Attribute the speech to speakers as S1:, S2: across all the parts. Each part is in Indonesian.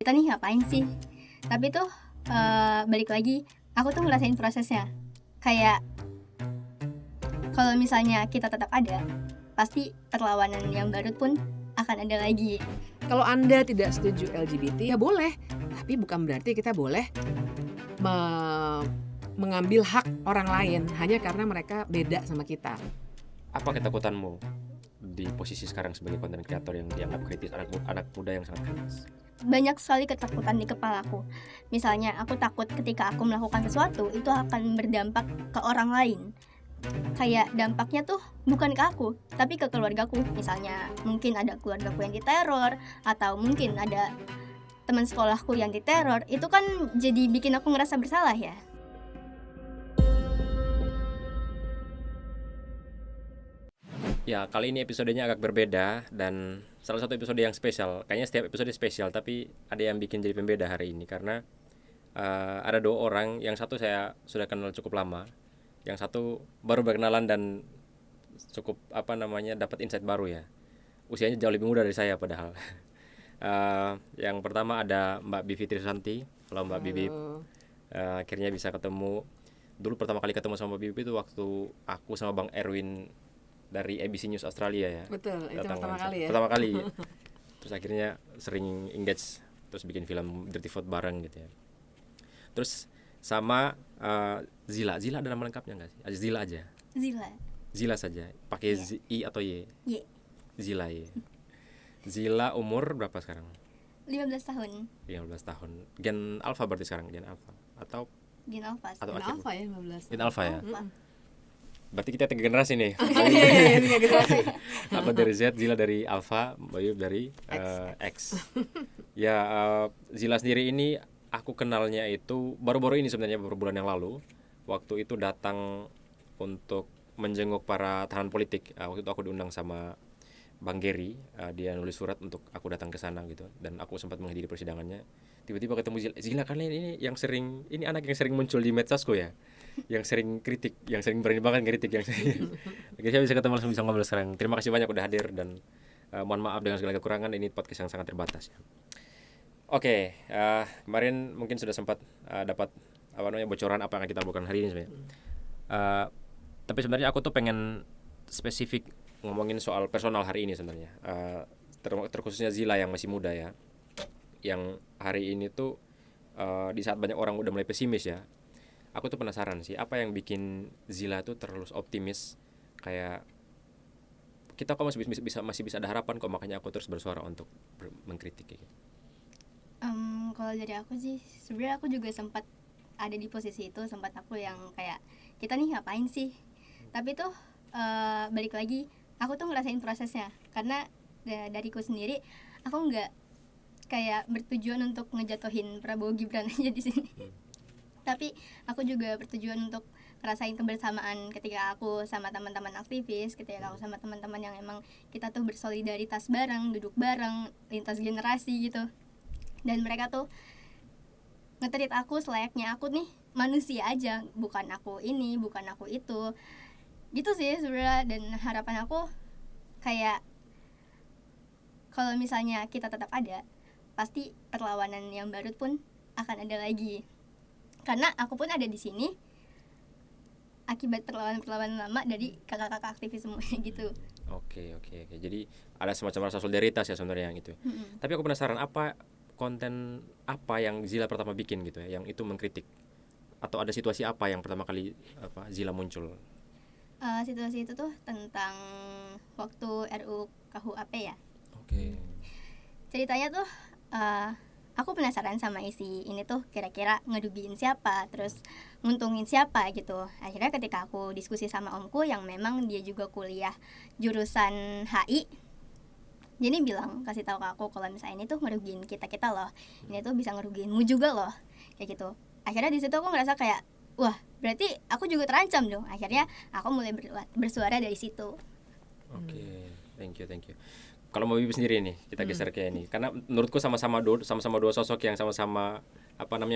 S1: Kita nih ngapain sih? Tapi tuh balik lagi, aku tuh ngerasain prosesnya. Kayak kalau misalnya kita tetap ada, pasti perlawanan yang baru pun akan ada lagi.
S2: Kalau Anda tidak setuju LGBT, ya boleh. Tapi bukan berarti kita boleh mengambil hak orang lain hanya karena mereka beda sama kita.
S3: Apa ketakutanmu di posisi sekarang sebagai content creator yang dianggap kritis, anak muda yang sangat kritis?
S1: Banyak sekali ketakutan di kepalaku. Misalnya aku takut ketika aku melakukan sesuatu itu akan berdampak ke orang lain. Kayak dampaknya tuh bukan ke aku, tapi ke keluargaku. Misalnya mungkin ada keluargaku yang diteror, atau mungkin ada teman sekolahku yang diteror. Itu kan jadi bikin aku ngerasa bersalah ya.
S3: Ya, kali ini episodenya agak berbeda dan salah satu episode yang spesial. Kayaknya setiap episode spesial, tapi ada yang bikin jadi pembeda hari ini karena ada dua orang. Yang satu saya sudah kenal cukup lama, yang satu baru berkenalan dan cukup dapat insight baru ya. Usianya jauh lebih muda dari saya padahal. Yang pertama ada Mbak Bibi Trisanti. Halo Mbak Bibi. Akhirnya bisa ketemu. Dulu pertama kali ketemu sama Mbak Bibi itu waktu aku sama Bang Erwin dari ABC News Australia ya.
S2: Betul, itu pertama
S3: wawancara.
S2: kali ya.
S3: Pertama kali. Terus akhirnya sering engage, terus bikin film Dirty Vote bareng gitu ya. Terus sama Zila. Zila ada nama lengkapnya nggak sih? Zila aja. Zila saja. Pakai I atau Y?
S1: Y.
S3: Zila ya. Zila umur berapa sekarang?
S1: 15 tahun.
S3: 15 tahun. Gen Alpha berarti sekarang, Gen Alpha atau
S1: Gen Alpha.
S3: atau
S2: Gen
S3: akhir?
S2: Alpha ya 15.
S3: Gen Alpha ya.
S1: Alpha.
S3: Berarti kita 3 generasi nih. Apa dari Z, Zila dari Alpha, Bayu dari X. Ya, Zila sendiri ini aku kenalnya itu baru-baru ini sebenarnya, beberapa bulan yang lalu. Waktu itu datang untuk menjenguk para tahanan politik. Waktu itu aku diundang sama Bang Gary, dia nulis surat untuk aku datang ke sana gitu, dan aku sempat menghadiri persidangannya. Tiba-tiba ketemu Zila. Zila kalian ini anak yang sering muncul di medsosku ya, yang sering kritik, yang sering berani banget kritik, yang sering. Akhirnya saya bisa ketemu langsung, bisa ngobrol sekarang. Terima kasih banyak udah hadir dan mohon maaf dengan segala kekurangan, ini podcast yang sangat terbatas ya. Oke, kemarin mungkin sudah sempat dapat bocoran apa yang kita lakukan hari ini sebenarnya. Tapi sebenarnya aku tuh pengen spesifik ngomongin soal personal hari ini sebenarnya. Terkhususnya Zila yang masih muda ya, yang hari ini tuh di saat banyak orang udah mulai pesimis ya, aku tuh penasaran sih apa yang bikin Zila tuh terus optimis, kayak kita kok masih bisa ada harapan kok, makanya aku terus bersuara untuk mengkritik gitu.
S1: Kalau dari aku sih sebenarnya aku juga sempat ada di posisi itu, sempat aku yang kayak kita nih ngapain sih, tapi tuh balik lagi aku tuh ngerasain prosesnya, karena dariku sendiri aku nggak kayak bertujuan untuk ngejatuhin Prabowo Gibran aja di sini. Tapi aku juga bertujuan untuk ngerasain kebersamaan ketika aku sama teman-teman aktivis, ketika aku sama teman-teman yang emang kita tuh bersolidaritas bareng, duduk bareng, lintas generasi gitu. Dan mereka tuh nge-treat aku selayaknya aku nih manusia aja, bukan aku ini, bukan aku itu. Gitu sih sebenarnya. Dan harapan aku kayak kalau misalnya kita tetap ada, pasti perlawanan yang baru pun akan ada lagi. Karena aku pun ada di sini akibat perlawanan lama dari kakak-kakak aktivis semuanya gitu.
S3: Oke. Jadi ada semacam rasa solidaritas ya sebenarnya yang itu. Tapi aku penasaran, konten apa yang Zila pertama bikin gitu ya, yang itu mengkritik? Atau ada situasi apa yang pertama kali Zila muncul?
S1: Situasi itu tuh tentang waktu RUU KUHP ya.
S3: Oke.
S1: Ceritanya tuh aku penasaran sama isi ini tuh kira-kira ngerugiin siapa, terus nguntungin siapa gitu. Akhirnya ketika aku diskusi sama omku yang memang dia juga kuliah jurusan HI, jadi bilang, kasih tahu ke aku kalau misalnya ini tuh ngerugiin kita loh, ini tuh bisa ngerugiinmu juga loh, kayak gitu. Akhirnya di situ aku ngerasa kayak, wah berarti aku juga terancam dong. Akhirnya aku mulai bersuara dari situ.
S3: Oke, thank you. Kalau Mbak Bibi sendiri nih, kita geser ke ini, karena menurutku sama-sama dua sosok yang sama-sama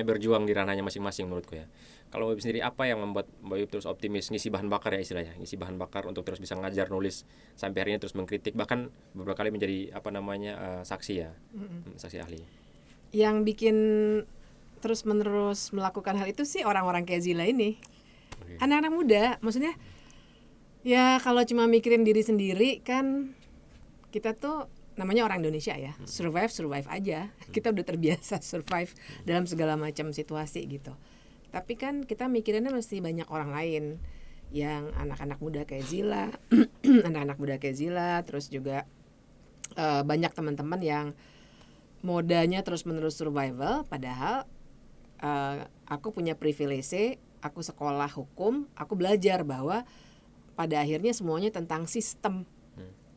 S3: berjuang di ranahnya masing-masing menurutku ya. Kalau Mbak Bibi sendiri, apa yang membuat Mbak Bibi terus optimis, ngisi bahan bakar ya istilahnya, ngisi bahan bakar untuk terus bisa ngajar, nulis sampai hari ini, terus mengkritik, bahkan beberapa kali menjadi saksi ya, saksi ahli.
S2: yang bikin terus-menerus melakukan hal itu sih orang-orang kayak Zila ini.
S3: Oke.
S2: Anak-anak muda, maksudnya ya kalau cuma mikirin diri sendiri kan kita tuh namanya orang Indonesia ya, survive aja. Kita udah terbiasa survive dalam segala macam situasi gitu. Tapi kan kita mikirinnya mesti banyak orang lain yang anak-anak muda kayak Zila, anak-anak muda kayak Zila, terus juga banyak teman-teman yang modanya terus-menerus survival, padahal aku punya privilege, aku sekolah hukum, aku belajar bahwa pada akhirnya semuanya tentang sistem.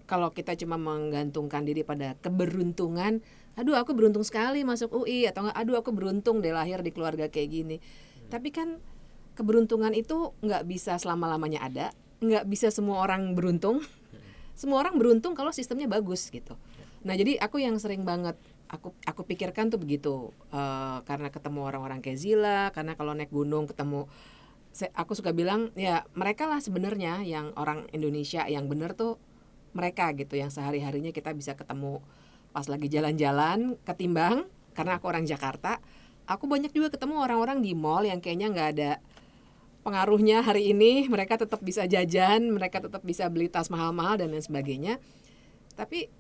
S2: Kalau kita cuma menggantungkan diri pada keberuntungan, aduh aku beruntung sekali masuk UI, atau enggak, aduh aku beruntung deh lahir di keluarga kayak gini. Tapi kan keberuntungan itu nggak bisa selama-lamanya ada, nggak bisa semua orang beruntung. Semua orang beruntung kalau sistemnya bagus gitu. Nah jadi aku yang sering banget aku pikirkan tuh begitu, karena ketemu orang-orang kayak Zila, karena kalau naik gunung ketemu, aku suka bilang ya mereka lah sebenarnya yang orang Indonesia yang bener tuh mereka gitu, yang sehari-harinya kita bisa ketemu pas lagi jalan-jalan, ketimbang karena aku orang Jakarta, aku banyak juga ketemu orang-orang di mall yang kayaknya nggak ada pengaruhnya hari ini, mereka tetap bisa jajan, mereka tetap bisa beli tas mahal-mahal dan lain sebagainya. Tapi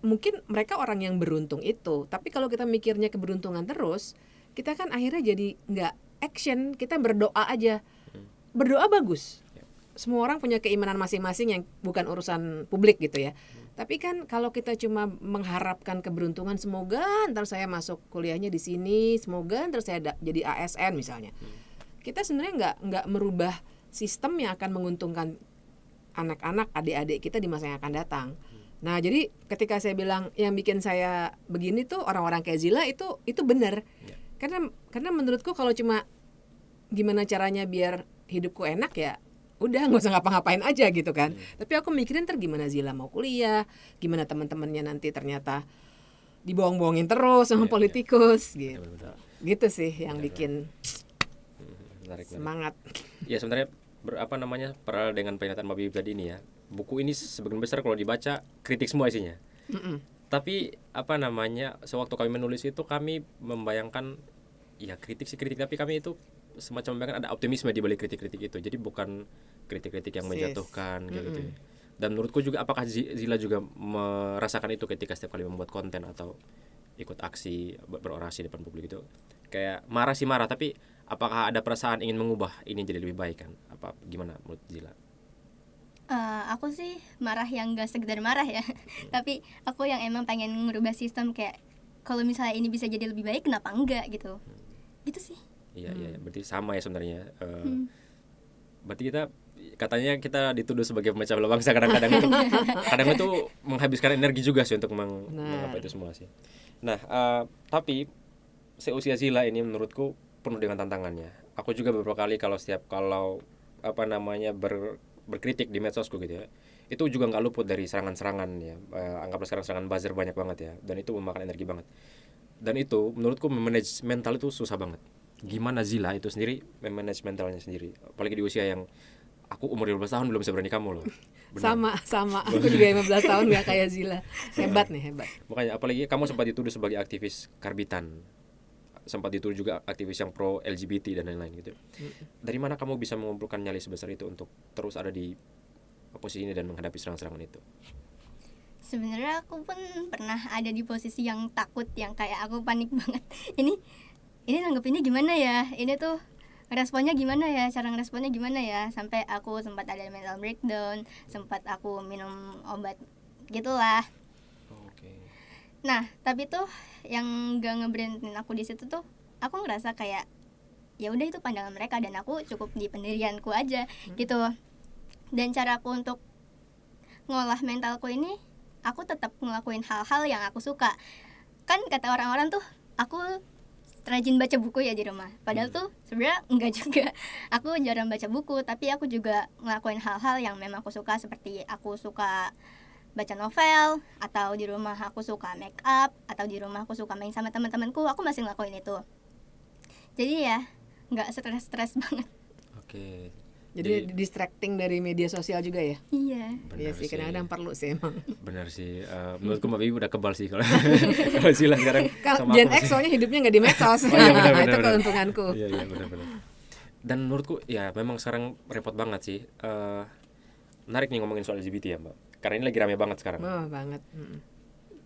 S2: mungkin mereka orang yang beruntung itu. Tapi kalau kita mikirnya keberuntungan terus, kita kan akhirnya jadi nggak action, kita berdoa aja. Berdoa bagus. Semua orang punya keimanan masing-masing yang bukan urusan publik gitu ya. Tapi kan kalau kita cuma mengharapkan keberuntungan, semoga ntar saya masuk kuliahnya di sini, semoga ntar saya jadi ASN misalnya. Kita sebenarnya nggak merubah sistem yang akan menguntungkan anak-anak, adik-adik kita di masa yang akan datang. Nah jadi ketika saya bilang yang bikin saya begini tuh orang-orang kayak Zila itu benar. Karena menurutku kalau cuma gimana caranya biar hidupku enak ya udah nggak usah ngapa-ngapain aja gitu kan. Tapi aku mikirin ntar gimana Zila mau kuliah, gimana teman-temannya nanti ternyata dibohong-bohongin terus sama politikus gitu. Gitu sih yang bikin semangat.
S3: Ya sebenarnya paralel dengan pernyataan Mbak Bibi tadi ini ya, buku ini sebagian besar kalau dibaca kritik semua isinya. Tapi sewaktu kami menulis itu kami membayangkan ya kritik tapi kami itu semacam membayangkan ada optimisme di balik kritik-kritik itu. Jadi bukan kritik-kritik yang menjatuhkan kayak gitu ya. Dan menurutku juga apakah Zila juga merasakan itu ketika setiap kali membuat konten atau ikut aksi berorasi depan publik itu. Kayak marah tapi apakah ada perasaan ingin mengubah ini jadi lebih baik kan? Apa gimana menurut Zila?
S1: Aku sih marah yang gak sekedar marah ya. Tapi aku yang emang pengen ngerubah sistem, kayak kalau misalnya ini bisa jadi lebih baik kenapa enggak gitu. Gitu sih.
S3: Iya, berarti sama ya sebenarnya. Berarti katanya kita dituduh sebagai pemecah belah bangsa kadang-kadang itu menghabiskan energi juga sih untuk mengapa itu semua sih. Nah, tapi seusia Zila ini menurutku penuh dengan tantangannya. Aku juga beberapa kali kalau berkritik di medsosku gitu ya, itu juga nggak luput dari serangan-serangan ya. Anggaplah serangan buzzer banyak banget ya, dan itu memakan energi banget. Dan itu menurutku memanage mental itu susah banget. Gimana Zila itu sendiri memanage mentalnya sendiri, apalagi di usia yang aku umur 15 tahun belum seberani kamu loh.
S2: Sama aku juga 15 tahun gak kayak Zila. Hebat.
S3: Makanya apalagi kamu sempat dituduh sebagai aktivis karbitan, sempat dituduh juga aktivis yang pro LGBT dan lain-lain gitu. Dari mana kamu bisa mengumpulkan nyali sebesar itu untuk terus ada di posisi ini dan menghadapi serangan-serangan itu?
S1: Sebenarnya aku pun pernah ada di posisi yang takut, yang kayak aku panik banget. Ini nanggepinnya gimana ya? Ini tuh responnya gimana ya? Cara ngeresponnya gimana ya? Sampai aku sempat ada mental breakdown, sempat aku minum obat gitulah. Nah, tapi tuh yang gak ngeberhentiin aku di situ tuh, aku ngerasa kayak ya udah itu pandangan mereka dan aku cukup di pendirianku aja gitu. Dan caraku untuk ngolah mentalku ini, aku tetap ngelakuin hal-hal yang aku suka. Kan kata orang-orang tuh aku rajin baca buku ya di rumah. Padahal tuh sebenarnya enggak juga. Aku jarang baca buku, tapi aku juga ngelakuin hal-hal yang memang aku suka, seperti aku suka baca novel, atau di rumah aku suka make up, atau di rumah aku suka main sama teman-temanku, aku masih ngelakuin itu. Jadi ya nggak stres-stres banget.
S3: Oke.
S2: Jadi distracting dari media sosial juga ya.
S1: Iya.
S2: Iya sih, kadang-kadang perlu sih emang.
S3: Benar sih. Menurutku Mbak Bibi udah kebal sih kalau kalau Zila sekarang
S2: Kalau
S3: sama
S2: Gen
S3: aku
S2: X
S3: masih.
S2: soalnya hidupnya nggak di medsos.
S3: Oh iya, benar,
S2: Itu
S3: benar.
S2: keuntunganku.
S3: Iya benar. Dan menurutku ya memang sekarang repot banget sih. Menarik nih ngomongin soal LGBT ya Mbak. Karena ini lagi rame banget sekarang.
S2: Oh, banget.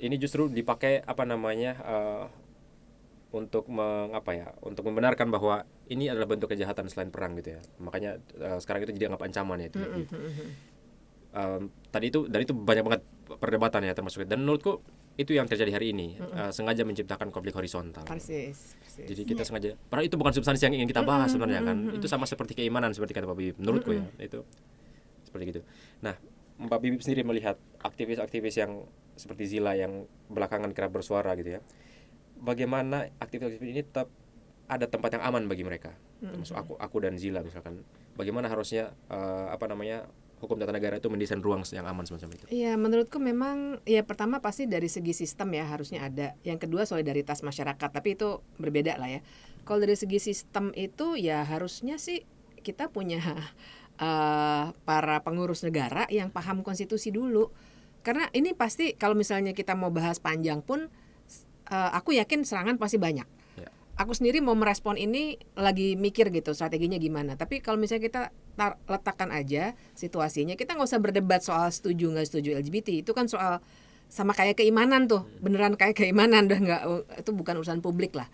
S3: Ini justru dipakai untuk untuk membenarkan bahwa ini adalah bentuk kejahatan selain perang gitu ya. Makanya sekarang itu jadi anggap ancaman ya. Dan itu banyak banget perdebatan ya termasuk. Dan menurutku itu yang terjadi hari ini. Sengaja menciptakan konflik horizontal.
S2: Persis.
S3: Jadi kita sengaja, padahal itu bukan substansi yang ingin kita bahas sebenarnya kan. Itu sama seperti keimanan seperti kata Mbak Bibi. Menurutku ya itu seperti gitu. Nah, Mbak Bibi sendiri melihat aktivis-aktivis yang seperti Zila yang belakangan kerap bersuara gitu ya. Bagaimana aktivis-aktivis ini tetap ada tempat yang aman bagi mereka, termasuk aku dan Zila misalkan. Bagaimana harusnya hukum tata negara itu mendesain ruang yang aman semacam itu?
S2: Iya, menurutku memang ya pertama pasti dari segi sistem ya harusnya ada. Yang kedua solidaritas masyarakat, tapi itu berbeda lah ya. Kalau dari segi sistem itu ya harusnya sih kita punya para pengurus negara yang paham konstitusi dulu. Karena ini pasti kalau misalnya kita mau bahas panjang pun aku yakin serangan pasti banyak.
S3: Ya.
S2: Aku sendiri mau merespon ini lagi mikir gitu strateginya gimana. Tapi kalau misalnya kita letakkan aja situasinya, kita nggak usah berdebat soal setuju nggak setuju LGBT. Itu kan soal sama kayak keimanan tuh, beneran kayak keimanan, udah nggak, itu bukan urusan publik lah.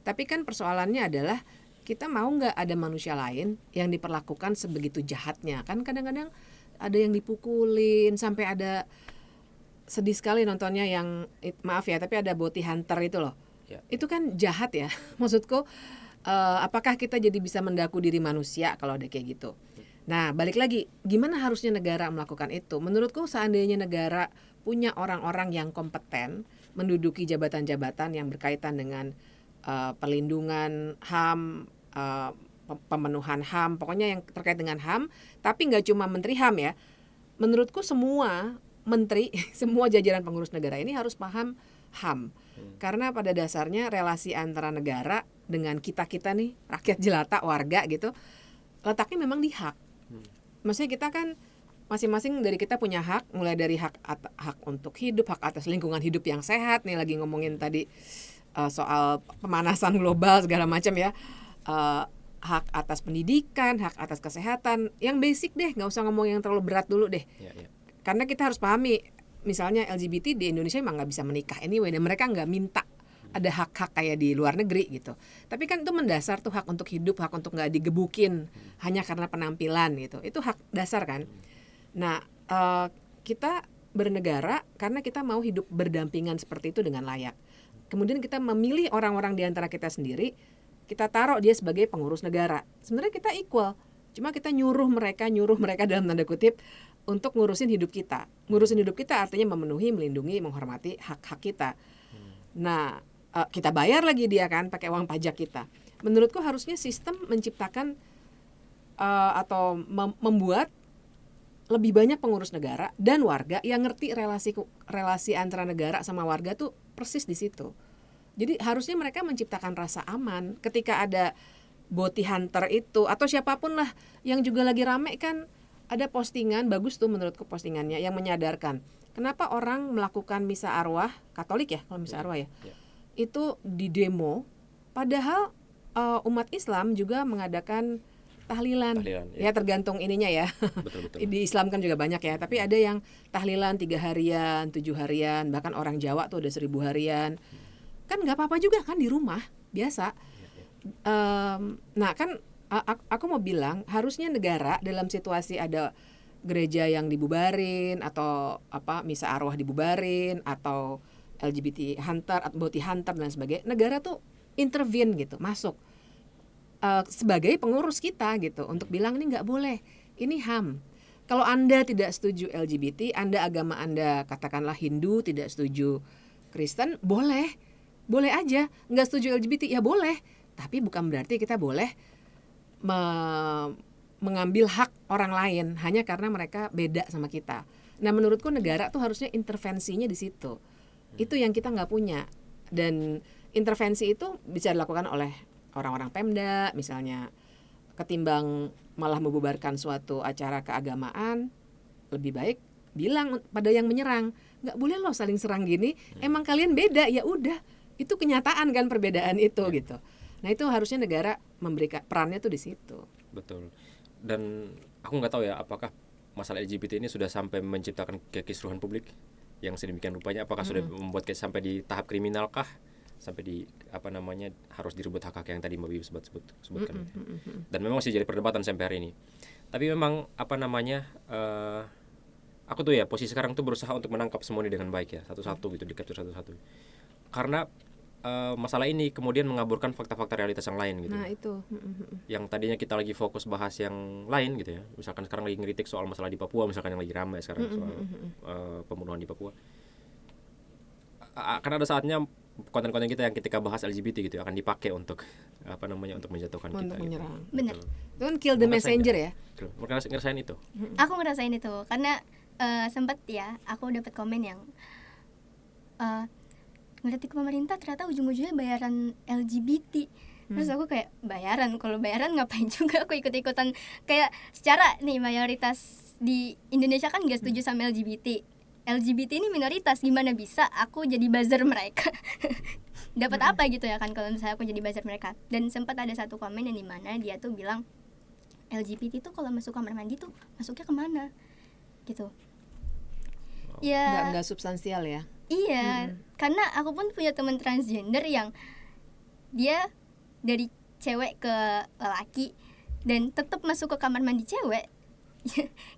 S2: Tapi kan persoalannya adalah kita mau nggak ada manusia lain yang diperlakukan sebegitu jahatnya. Kan kadang-kadang ada yang dipukulin sampai ada, sedih sekali nontonnya yang maaf ya tapi ada bounty hunter itu loh.
S3: Ya.
S2: Itu kan jahat ya. Maksudku apakah kita jadi bisa mendaku diri manusia kalau ada kayak gitu. Nah balik lagi, gimana harusnya negara melakukan itu? Menurutku seandainya negara punya orang-orang yang kompeten menduduki jabatan-jabatan yang berkaitan dengan perlindungan HAM, pemenuhan HAM, pokoknya yang terkait dengan HAM, tapi nggak cuma Menteri HAM ya. Menurutku semua menteri, semua jajaran pengurus negara ini harus paham HAM. Karena pada dasarnya relasi antara negara dengan kita-kita nih, rakyat jelata, warga gitu, letaknya memang di hak. Maksudnya kita kan masing-masing dari kita punya hak, mulai dari hak untuk hidup, hak atas lingkungan hidup yang sehat, nih lagi ngomongin tadi soal pemanasan global segala macam ya, hak atas pendidikan, hak atas kesehatan, yang basic deh, nggak usah ngomong yang terlalu berat dulu deh.
S3: Ya.
S2: Karena kita harus pahami, misalnya LGBT di Indonesia emang nggak bisa menikah anyway, dan mereka nggak minta ada hak-hak kayak di luar negeri gitu. Tapi kan itu mendasar tuh, hak untuk hidup, hak untuk nggak digebukin hanya karena penampilan gitu. Itu hak dasar kan. Nah kita bernegara karena kita mau hidup berdampingan seperti itu dengan layak. Kemudian kita memilih orang-orang di antara kita sendiri, kita taruh dia sebagai pengurus negara. Sebenarnya kita equal, cuma kita nyuruh mereka dalam tanda kutip untuk ngurusin hidup kita. Ngurusin hidup kita artinya memenuhi, melindungi, menghormati hak-hak kita. Nah, kita bayar lagi dia kan pakai uang pajak kita. Menurutku harusnya sistem menciptakan atau membuat lebih banyak pengurus negara dan warga yang ngerti relasi antara negara sama warga tuh persis di situ. Jadi harusnya mereka menciptakan rasa aman ketika ada bounty hunter itu atau siapapun lah yang juga lagi rame kan. Ada postingan, bagus tuh menurutku postingannya, yang menyadarkan kenapa orang melakukan misa arwah, Katolik ya kalau misa arwah ya, itu di demo, padahal umat Islam juga mengadakan tahlilan ya tergantung ininya ya.
S3: Betul.
S2: Di Islam kan juga banyak ya, tapi ada yang tahlilan 3 harian, 7 harian, bahkan orang Jawa tuh ada 1000 harian. Kan nggak apa-apa juga kan di rumah, biasa. Nah kan aku mau bilang harusnya negara dalam situasi ada gereja yang dibubarin atau misa arwah dibubarin atau LGBT hunter atau bounty hunter dan sebagainya, negara tuh intervene gitu, masuk sebagai pengurus kita gitu untuk bilang ini nggak boleh, ini HAM. Kalau Anda tidak setuju LGBT, Anda agama Anda katakanlah Hindu, tidak setuju Kristen, boleh aja. Nggak setuju LGBT ya boleh, tapi bukan berarti kita boleh mengambil hak orang lain hanya karena mereka beda sama kita. Nah menurutku negara tuh harusnya intervensinya di situ. Itu yang kita nggak punya. Dan intervensi itu bisa dilakukan oleh orang-orang Pemda misalnya. Ketimbang malah membubarkan suatu acara keagamaan, lebih baik bilang pada yang menyerang, nggak boleh loh saling serang gini. Emang kalian beda, ya udah. Itu kenyataan kan perbedaan itu gitu. Nah itu harusnya negara memberikan perannya tuh di situ.
S3: Betul. Dan aku nggak tahu ya apakah masalah LGBT ini sudah sampai menciptakan kekisruhan publik yang sedemikian rupanya. Apakah sudah membuat sampai di tahap kriminal kah? Sampai di harus direbut hak-hak yang tadi Mbak Bibi sebutkan. Dan memang masih jadi perdebatan sampai hari ini. Tapi memang aku tuh ya posisi sekarang tuh berusaha untuk menangkap semua ini dengan baik ya, satu-satu gitu, di-capture satu-satu. Karena masalah ini kemudian mengaburkan fakta-fakta realitas yang lain gitu.
S2: Nah itu.
S3: Yang tadinya kita lagi fokus bahas yang lain gitu ya. Misalkan sekarang lagi ngeritik soal masalah di Papua, misalkan yang lagi ramai sekarang soal pembunuhan di Papua. Akan ada saatnya konten-konten kita yang ketika bahas LGBT gitu akan dipakai untuk untuk menjatuhkan kita.
S2: Untuk menyerang.
S3: Gitu.
S1: Bener.
S2: Itu kan kill the messenger ya.
S3: Ngerasain itu.
S1: Aku ngerasain itu karena sempat ya aku dapat komen yang ngeritik pemerintah ternyata ujung-ujungnya bayaran LGBT. Terus aku kayak bayaran, kalau bayaran ngapain juga aku ikut-ikutan. Kayak secara nih mayoritas di Indonesia kan gak setuju sama LGBT ini minoritas, gimana bisa aku jadi buzzer mereka. Dapat apa gitu ya kan kalau misalnya aku jadi buzzer mereka. Dan sempat ada satu komen yang dimana dia tuh bilang LGBT tuh kalau masuk kamar mandi tuh masuknya kemana gitu. Ya
S2: Nggak substansial ya.
S1: iya, karena aku pun punya teman transgender yang dia dari cewek ke lelaki dan tetap masuk ke kamar mandi cewek.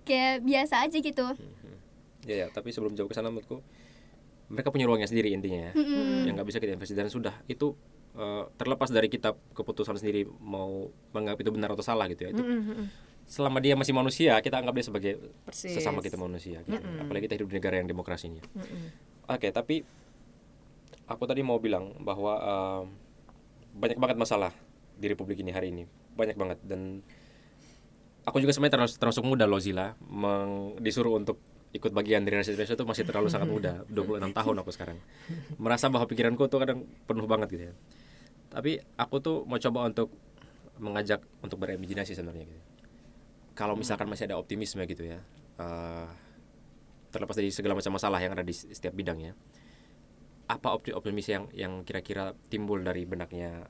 S1: Kayak biasa aja gitu.
S3: Ya, tapi sebelum jauh ke sana menurutku mereka punya ruangnya sendiri intinya ya. Yang nggak bisa kita investasi dan sudah itu terlepas dari kita keputusan sendiri mau menganggap itu benar atau salah gitu ya. Itu selama dia masih manusia kita anggap dia sebagai sesama kita manusia gitu. Apalagi kita hidup di negara yang demokrasi ini. Oke, tapi aku tadi mau bilang bahwa banyak banget masalah di Republik ini hari ini, banyak banget. Dan aku juga sebenarnya termasuk muda loh Zila, disuruh untuk ikut bagian dari rakyat Indonesia itu masih terlalu sangat muda, 26 tahun aku sekarang. Merasa bahwa pikiranku tuh kadang penuh banget gitu ya. Tapi aku tuh mau coba untuk mengajak untuk berimajinasi sebenarnya gitu. Kalau misalkan masih ada optimisme gitu ya, terlepas dari segala macam masalah yang ada di setiap bidangnya, apa optimis yang kira-kira timbul dari benaknya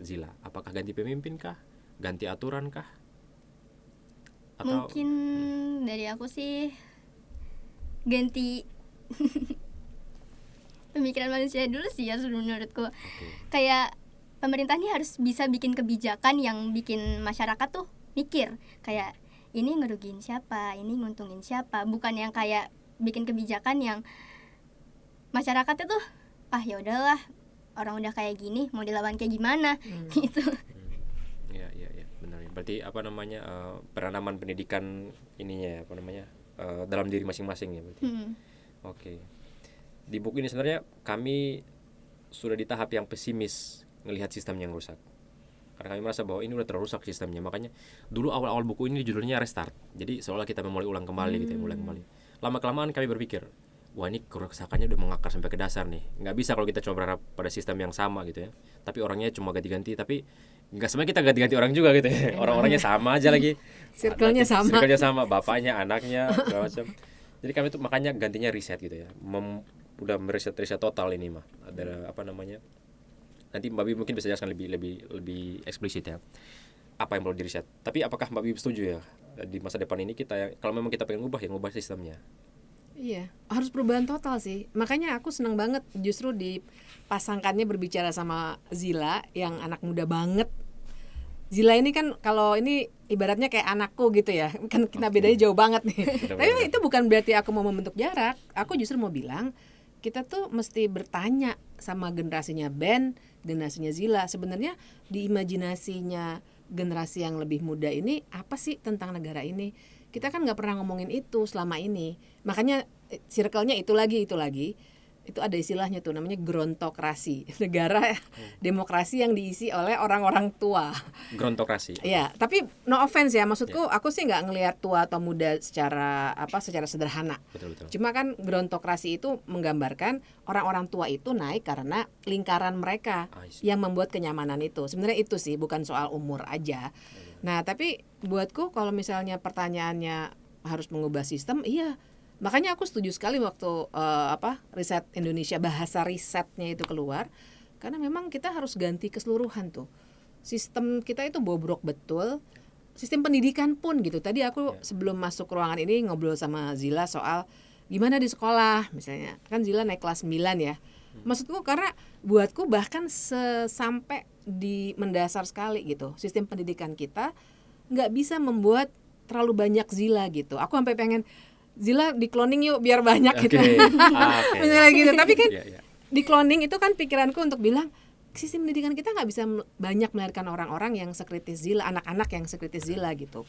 S3: Zila? Apakah ganti pemimpin kah? Ganti aturan kah? Atau
S1: mungkin dari aku sih ganti pemikiran manusia dulu sih ya menurutku. Kayak pemerintah ini harus bisa bikin kebijakan yang bikin masyarakat tuh mikir kayak ini ngerugiin siapa, ini nguntungin siapa, bukan yang kayak bikin kebijakan yang masyarakatnya tuh ya udahlah orang udah kayak gini mau dilawan kayak gimana gitu.
S3: Ya benar. Berarti penanaman pendidikan ininya dalam diri masing-masing ya berarti. Oke. Di buku ini sebenarnya kami sudah di tahap yang pesimis melihat sistem yang rusak. Karena kami merasa bahwa ini udah terrusak sistemnya. Makanya dulu awal-awal buku ini judulnya Restart. Jadi seolah kita memulai ulang kembali gitu ya, mulai kembali. Lama-kelamaan kami berpikir, wah ini kerusakannya udah mengakar sampai ke dasar nih. Nggak bisa kalau kita cuma berharap pada sistem yang sama gitu ya. Tapi orangnya cuma ganti-ganti, tapi nggak sebenarnya kita ganti-ganti orang juga gitu ya. Orang-orangnya sama aja lagi.
S2: Circle-nya sama,
S3: bapaknya, anaknya, segala macam. Jadi kami tuh makanya gantinya riset gitu ya. Udah riset total ini mah. Ada nanti Mbak Bibi mungkin bisa jelaskan lebih eksplisit ya. Apa yang perlu diriset. Tapi apakah Mbak Bibi setuju ya di masa depan ini kalau memang kita pengen ngubah sistemnya.
S2: Iya, harus perubahan total sih. Makanya aku senang banget justru dipasangkannya berbicara sama Zila yang anak muda banget. Zila ini kan kalau ini ibaratnya kayak anakku gitu ya. Kan kita bedanya jauh banget nih. Tapi itu bukan berarti aku mau membentuk jarak. Aku justru mau bilang kita tuh mesti bertanya sama generasinya Ben, generasinya Zila. Sebenarnya di imajinasinya generasi yang lebih muda ini apa sih tentang negara ini? Kita kan nggak pernah ngomongin itu selama ini. Makanya circle-nya itu lagi. Itu ada istilahnya tuh namanya gerontokrasi. Negara demokrasi yang diisi oleh orang-orang tua.
S3: Gerontokrasi.
S2: Iya, tapi no offense ya. Maksudku aku sih nggak ngelihat tua atau muda secara sederhana.
S3: Betul.
S2: Cuma kan gerontokrasi itu menggambarkan orang-orang tua itu naik karena lingkaran mereka yang membuat kenyamanan itu. Sebenarnya itu sih bukan soal umur aja. Nah, tapi buatku kalau misalnya pertanyaannya harus mengubah sistem, iya. Makanya aku setuju sekali waktu riset Indonesia, bahasa risetnya itu keluar, karena memang kita harus ganti keseluruhan tuh. Sistem kita itu bobrok betul. Sistem pendidikan pun gitu. Tadi aku sebelum masuk ruangan ini ngobrol sama Zila soal gimana di sekolah misalnya. Kan Zila naik kelas 9 ya. Maksudku karena buatku bahkan sampai di mendasar sekali gitu. Sistem pendidikan kita nggak bisa membuat terlalu banyak Zila gitu. Aku sampai pengen Zila di cloning yuk biar banyak gitu. Misalnya gitu. Tapi kan di cloning itu kan pikiranku untuk bilang sistem pendidikan kita nggak bisa banyak melahirkan orang-orang yang sekritis Zila, anak-anak yang sekritis Zila gitu.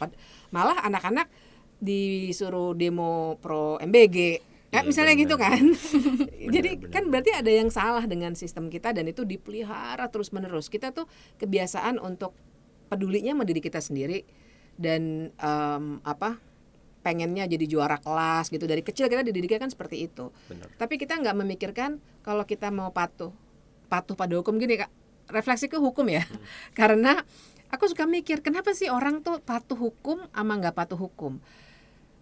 S2: Malah anak-anak disuruh demo pro MBG, misalnya gitu kan. Jadi kan berarti ada yang salah dengan sistem kita dan itu dipelihara terus-menerus. Kita tuh kebiasaan untuk pedulinya sama diri kita sendiri dan pengennya jadi juara kelas gitu. Dari kecil kita dididiknya kan seperti itu.
S3: Benar.
S2: Tapi kita nggak memikirkan kalau kita mau patuh pada hukum gini Kak, refleksi ke hukum ya. Karena aku suka mikir kenapa sih orang tuh patuh hukum sama nggak patuh hukum.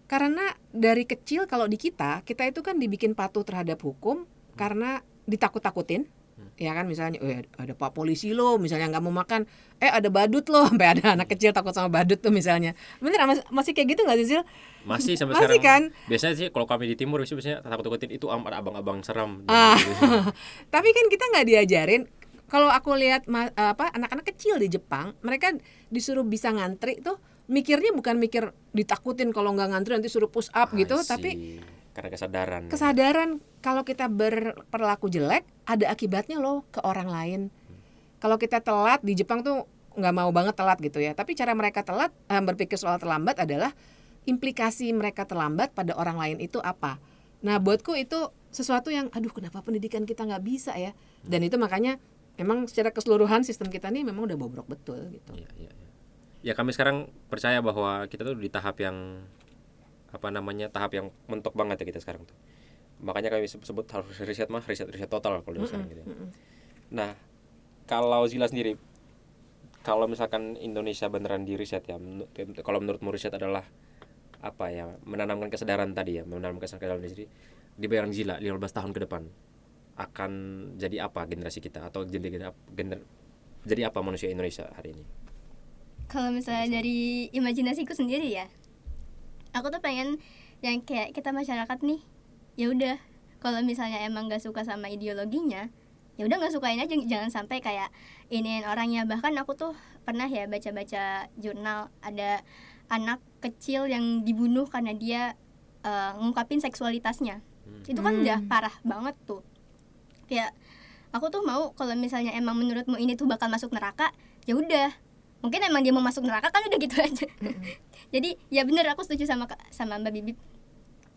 S2: Karena dari kecil kalau di kita itu kan dibikin patuh terhadap hukum karena ditakut-takutin. Ya kan misalnya ada Pak Polisi lo misalnya nggak mau makan, ada badut lo, sampai ada anak kecil takut sama badut tuh misalnya. Bener masih kayak gitu nggak sih Zil?
S3: Masih sampai
S2: masih
S3: sekarang.
S2: Kan?
S3: Biasanya sih kalau kami di timur biasanya takut-takutin itu abang-abang seram.
S2: Tapi kan kita nggak diajarin. Kalau aku lihat anak-anak kecil di Jepang, mereka disuruh bisa ngantri tuh mikirnya bukan mikir ditakutin kalau nggak ngantri nanti suruh push up gitu, tapi
S3: karena kesadaran kalau kita berperilaku jelek ada akibatnya loh ke orang lain. Kalau kita telat di Jepang tuh nggak mau banget telat gitu ya, tapi cara mereka telat berpikir soal terlambat adalah implikasi mereka terlambat pada orang lain itu apa. Nah buatku itu sesuatu yang kenapa pendidikan kita nggak bisa ya. Dan itu makanya memang secara keseluruhan sistem kita nih memang udah bobrok betul gitu. Ya kami sekarang percaya bahwa kita tuh di tahap yang tahap yang mentok banget ya kita sekarang tuh. Makanya kami sebut harus riset total kalau sekarang gitu. Nah, kalau Zila sendiri, kalau misalkan Indonesia beneran di riset ya, kalau menurutmu riset adalah menanamkan kesadaran tadi ya, menanamkan kesadaran diri di bayangan Zila 15 tahun ke depan akan jadi apa generasi kita atau jadi apa manusia Indonesia hari ini?
S1: Kalau misalnya dari imajinasiku sendiri ya, aku tuh pengen yang kayak kita masyarakat nih, ya udah kalau misalnya emang nggak suka sama ideologinya, ya udah nggak sukain aja, jangan sampai kayak iniin orangnya. Bahkan aku tuh pernah ya baca-baca jurnal ada anak kecil yang dibunuh karena dia ngungkapin seksualitasnya. Itu kan udah parah banget tuh. Kayak aku tuh mau kalau misalnya emang menurutmu ini tuh bakal masuk neraka, ya udah. Mungkin emang dia mau masuk neraka kan udah gitu aja. Jadi ya bener, aku setuju sama Mbak Bibip.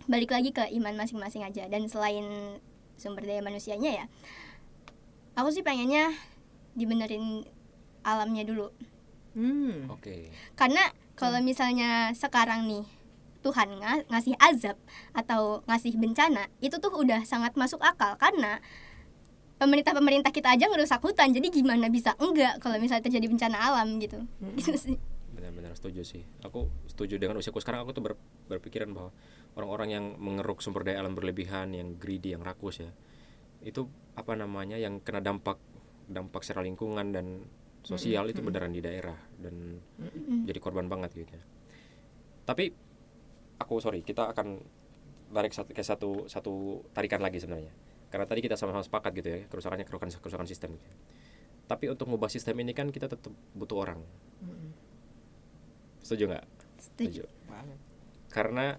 S1: Balik lagi ke iman masing-masing aja. Dan selain sumber daya manusianya ya, aku sih pengennya dibenerin alamnya dulu. Karena kalau misalnya sekarang nih Tuhan ngasih azab atau ngasih bencana, itu tuh udah sangat masuk akal. Karena pemerintah kita aja ngerusak hutan, jadi gimana bisa enggak kalau misalnya terjadi bencana alam gitu. Gitu sih.
S3: Benar-benar setuju sih. Aku setuju dengan usiaku sekarang. Aku tuh berpikiran bahwa orang-orang yang mengeruk sumber daya alam berlebihan, yang greedy, yang rakus ya, itu yang kena dampak secara lingkungan dan sosial itu beneran di daerah dan jadi korban banget gitu ya. Tapi kita akan tarik satu tarikan lagi sebenarnya. Karena tadi kita sama-sama sepakat gitu ya, kerusakan sistem gitu. Tapi untuk mengubah sistem ini kan kita tetap butuh orang. Setuju nggak?
S1: Setuju.
S3: Karena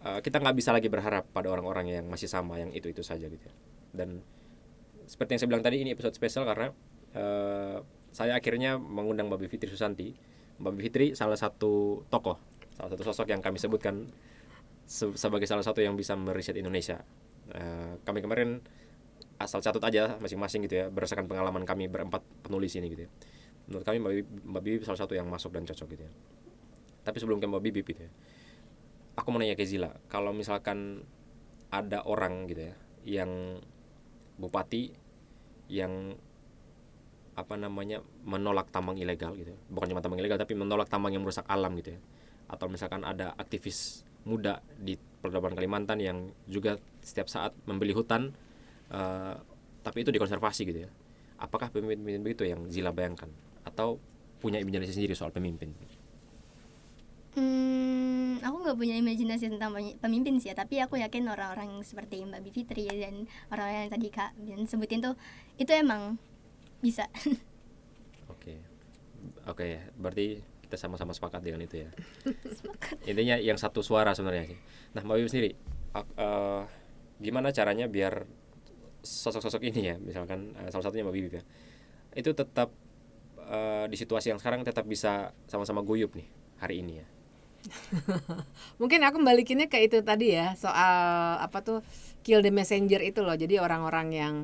S3: kita nggak bisa lagi berharap pada orang-orang yang masih sama, yang itu saja gitu ya. Dan seperti yang saya bilang tadi, ini episode spesial karena saya akhirnya mengundang Mbak Bivitri Susanti. Mbak Bivitri salah satu tokoh, salah satu sosok yang kami sebutkan sebagai salah satu yang bisa meriset Indonesia. Kami kemarin asal catut aja masing-masing gitu ya, berdasarkan pengalaman kami berempat penulis ini gitu ya. Menurut kami Mbak Bibip salah satu yang masuk dan cocok gitu ya. Tapi sebelum ke Mbak Bibip gitu ya, aku mau nanya ke Zila, kalau misalkan ada orang gitu ya, yang bupati yang menolak tambang ilegal gitu ya. Bukan cuma tambang ilegal tapi menolak tambang yang merusak alam gitu ya. Atau misalkan ada aktivis muda di peradaban Kalimantan yang juga setiap saat membeli hutan, tapi itu dikonservasi gitu ya. Apakah pemimpin begitu yang Zila bayangkan atau punya imajinasi sendiri soal pemimpin?
S1: Aku nggak punya imajinasi tentang pemimpin sih ya, tapi aku yakin orang-orang seperti Mbak Bivitri dan orang-orang yang tadi Kak Bian sebutin tuh itu emang bisa.
S3: Oke ya, berarti kita sama-sama sepakat dengan itu ya. Intinya yang satu suara sebenarnya sih. Nah, Mbak Bibi sendiri, gimana caranya biar sosok-sosok ini ya, misalkan salah satunya Mbak Bibi ya, itu tetap di situasi yang sekarang tetap bisa sama-sama guyup nih hari ini ya.
S2: Mungkin aku balikinnya ke itu tadi ya, soal apa tuh, kill the messenger itu loh. Jadi orang-orang yang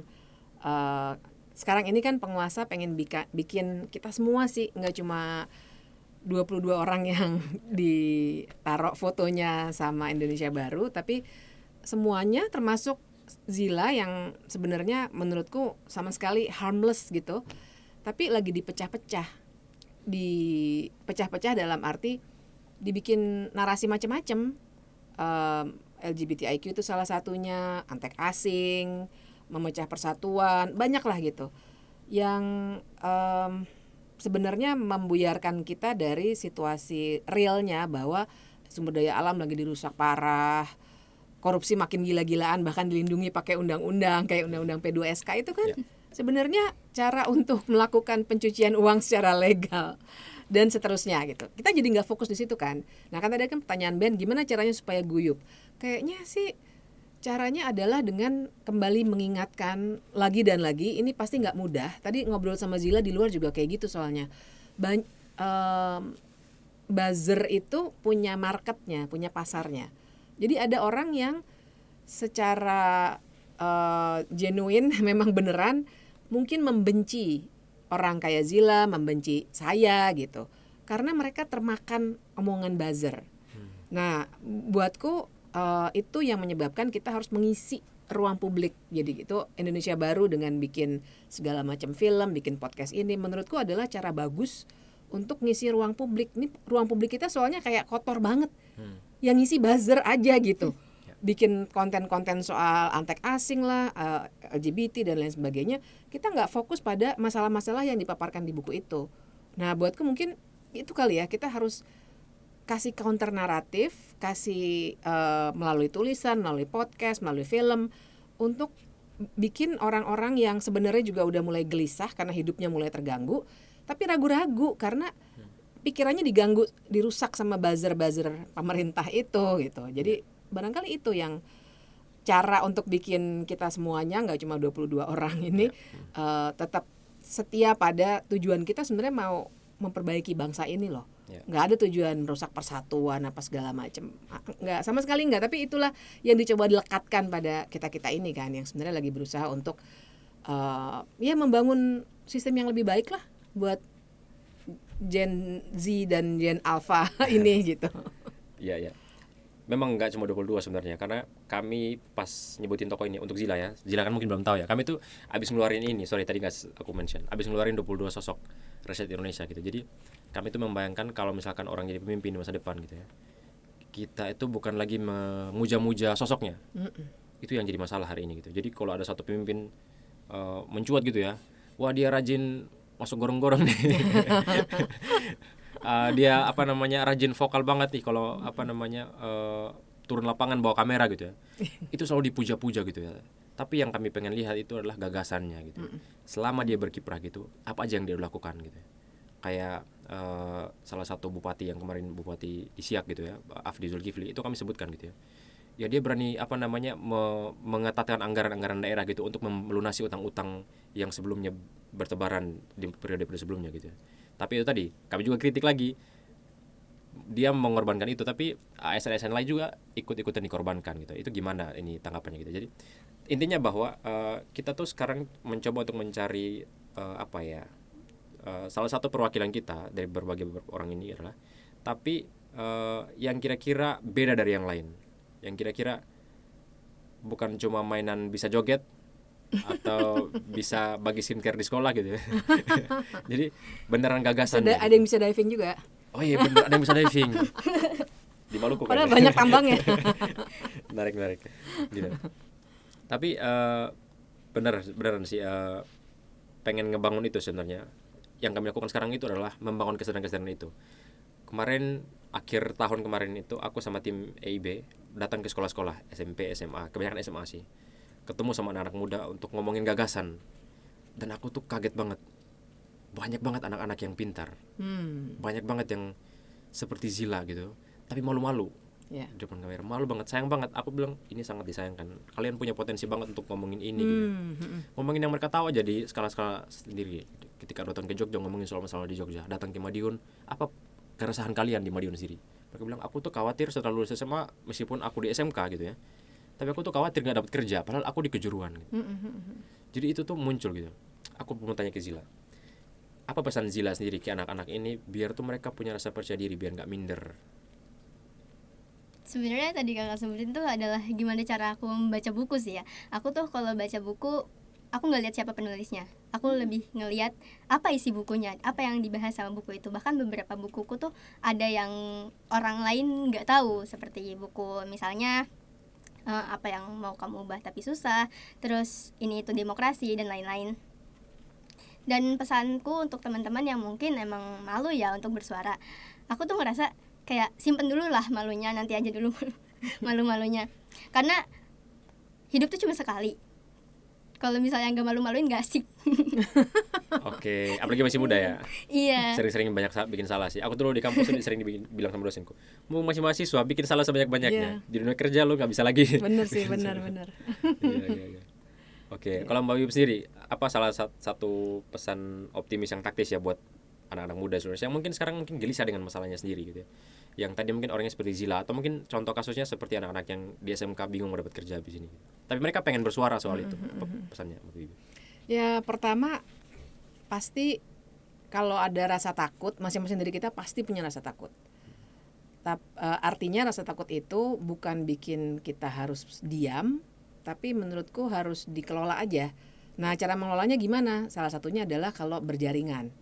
S2: sekarang ini kan penguasa pengen bikin kita semua sih, nggak cuma 22 orang yang ditaruh fotonya sama Indonesia Baru, tapi semuanya termasuk Zila yang sebenarnya menurutku sama sekali harmless gitu, tapi lagi dipecah-pecah dalam arti dibikin narasi macam-macam. LGBTIQ itu salah satunya, antek asing, memecah persatuan, banyak lah gitu yang sebenarnya membuyarkan kita dari situasi realnya bahwa sumber daya alam lagi dirusak parah, korupsi makin gila-gilaan, bahkan dilindungi pakai undang-undang kayak undang-undang P2SK itu kan sebenarnya cara untuk melakukan pencucian uang secara legal dan seterusnya gitu. Kita jadi nggak fokus di situ kan. Nah kan tadi kan pertanyaan Ben, gimana caranya supaya guyup? Kayaknya sih caranya adalah dengan kembali mengingatkan lagi dan lagi. Ini pasti nggak mudah. Tadi ngobrol sama Zila di luar juga kayak gitu soalnya. Buzzer itu punya marketnya, punya pasarnya. Jadi ada orang yang secara genuine memang beneran mungkin membenci orang kayak Zila, membenci saya gitu, karena mereka termakan omongan buzzer. Nah, buatku itu yang menyebabkan kita harus mengisi ruang publik. Jadi gitu Indonesia Baru dengan bikin segala macam film, bikin podcast ini, menurutku adalah cara bagus untuk ngisi ruang publik. Ini ruang publik kita soalnya kayak kotor banget. Yang ngisi buzzer aja gitu. Bikin konten-konten soal antek asing lah, LGBT dan lain sebagainya, kita nggak fokus pada masalah-masalah yang dipaparkan di buku itu. Nah buatku mungkin itu kali ya, kita harus kasih counter naratif, kasih melalui tulisan, melalui podcast, melalui film, untuk bikin orang-orang yang sebenarnya juga udah mulai gelisah karena hidupnya mulai terganggu, tapi ragu-ragu karena pikirannya diganggu, dirusak sama buzzer-buzzer pemerintah itu gitu. Jadi barangkali itu yang cara untuk bikin kita semuanya, nggak cuma 22 orang ini, tetap setia pada tujuan kita sebenarnya mau memperbaiki bangsa ini loh. Nggak ada tujuan merusak persatuan apa segala macam, nggak, sama sekali nggak. Tapi itulah yang dicoba dilekatkan pada kita ini kan, yang sebenarnya lagi berusaha untuk ya membangun sistem yang lebih baik lah buat Gen Z dan Gen Alpha ini gitu.
S3: Iya. Memang nggak cuma 22 sebenarnya, karena kami pas nyebutin tokoh ini untuk Zila ya. Zila kan mungkin belum tahu ya. Kami tuh abis ngeluarin ini, sorry tadi nggak aku mention. Abis ngeluarin 22 sosok rakyat Indonesia gitu. Jadi kami tuh membayangkan kalau misalkan orang jadi pemimpin di masa depan gitu ya, kita itu bukan lagi memuja-muja sosoknya. Itu yang jadi masalah hari ini gitu. Jadi kalau ada satu pemimpin mencuat gitu ya, wah dia rajin masuk gorong-gorong nih. Dia rajin vokal banget nih kalau turun lapangan bawa kamera gitu ya. Itu selalu dipuja-puja gitu ya. Tapi yang kami pengen lihat itu adalah gagasannya gitu. Selama dia berkiprah gitu, apa aja yang dia lakukan gitu ya. Kayak salah satu bupati yang kemarin, bupati di Siak gitu ya, Afdi Zulkifli, itu kami sebutkan gitu ya. Ya dia berani mengetatkan anggaran-anggaran daerah gitu untuk melunasi utang-utang yang sebelumnya bertebaran di periode-periode sebelumnya gitu ya. Tapi itu tadi, kami juga kritik lagi, dia mengorbankan itu, tapi ASN-ASN lain juga ikut-ikutan dikorbankan gitu. Itu gimana ini tanggapannya gitu. Jadi intinya bahwa kita tuh sekarang mencoba untuk mencari salah satu perwakilan kita dari berbagai orang ini adalah, tapi yang kira-kira beda dari yang lain, yang kira-kira bukan cuma mainan bisa joget, atau bisa bagi skincare di sekolah gitu ya. Jadi beneran gagasan.
S2: Ada yang bisa diving juga.
S3: Oh iya bener, ada yang bisa diving di Maluku kan.
S2: Padahal banyak tambangnya.
S3: Menarik gitu. Tapi beneran sih pengen ngebangun itu sebenarnya. Yang kami lakukan sekarang itu adalah membangun kesadaran-kesadaran itu. Kemarin akhir tahun kemarin itu aku sama tim EIB datang ke sekolah-sekolah SMP, SMA, kebanyakan SMA sih. Ketemu sama anak-anak muda untuk ngomongin gagasan. Dan aku tuh kaget banget. Banyak banget anak-anak yang pintar. Banyak banget yang seperti Zila gitu. Tapi malu-malu.
S2: Ya.
S3: Di depan kamera. Malu banget, sayang banget. Aku bilang ini sangat disayangkan. Kalian punya potensi banget untuk ngomongin ini gitu. Ngomongin yang mereka tahu aja di skala-skala sendiri. Ketika datang ke Jogja ngomongin soal masalah di Jogja. Datang ke Madiun, apa keresahan kalian di Madiun sendiri? Mereka bilang, aku tuh khawatir setelah lulus SMA, meskipun aku di SMK gitu ya. Tapi aku tuh khawatir gak dapat kerja, padahal aku di kejuruan gitu. Jadi itu tuh muncul gitu. Aku mau tanya ke Zila, apa pesan Zila sendiri ke anak-anak ini biar tuh mereka punya rasa percaya diri, biar gak minder?
S1: Sebenarnya tadi kakak sebutin tuh adalah gimana cara aku membaca buku sih ya. Aku tuh kalau baca buku, aku nggak lihat siapa penulisnya. Aku lebih ngelihat apa isi bukunya, apa yang dibahas sama buku itu. Bahkan beberapa bukuku tuh ada yang orang lain nggak tahu, seperti buku misalnya apa yang mau kamu ubah tapi susah, terus ini itu demokrasi dan lain-lain. Dan pesanku untuk teman-teman yang mungkin emang malu ya untuk bersuara, aku tuh ngerasa kayak simpen dulu lah malunya, nanti aja dulu malu-malunya, karena hidup tuh cuma sekali. Kalau misalnya nggak malu-maluin nggak asik.
S3: Oke, apalagi masih muda ya.
S1: Iya.
S3: Sering-sering banyak bikin salah sih. Aku tuh dulu di kampus sering bilang sama dosenku, mau masih mahasiswa bikin salah sebanyak-banyaknya. Di dunia kerja lo nggak bisa lagi.
S2: Bener sih, bener.
S3: Iya. Oke, kalau Mbak Wiwip sendiri, apa salah satu pesan optimis yang taktis ya buat anak-anak muda Indonesia yang mungkin sekarang mungkin gelisah dengan masalahnya sendiri gitu ya. Yang tadi mungkin orangnya seperti Zila, atau mungkin contoh kasusnya seperti anak-anak yang di SMK bingung mau dapat kerja di sini. Tapi mereka pengen bersuara soal itu. Apa pesannya Mbak Wiwip?
S2: Ya pertama pasti kalau ada rasa takut, masing-masing dari kita pasti punya rasa takut. Artinya rasa takut itu bukan bikin kita harus diam, tapi menurutku harus dikelola aja. Nah cara mengelolanya gimana? Salah satunya adalah kalau berjaringan.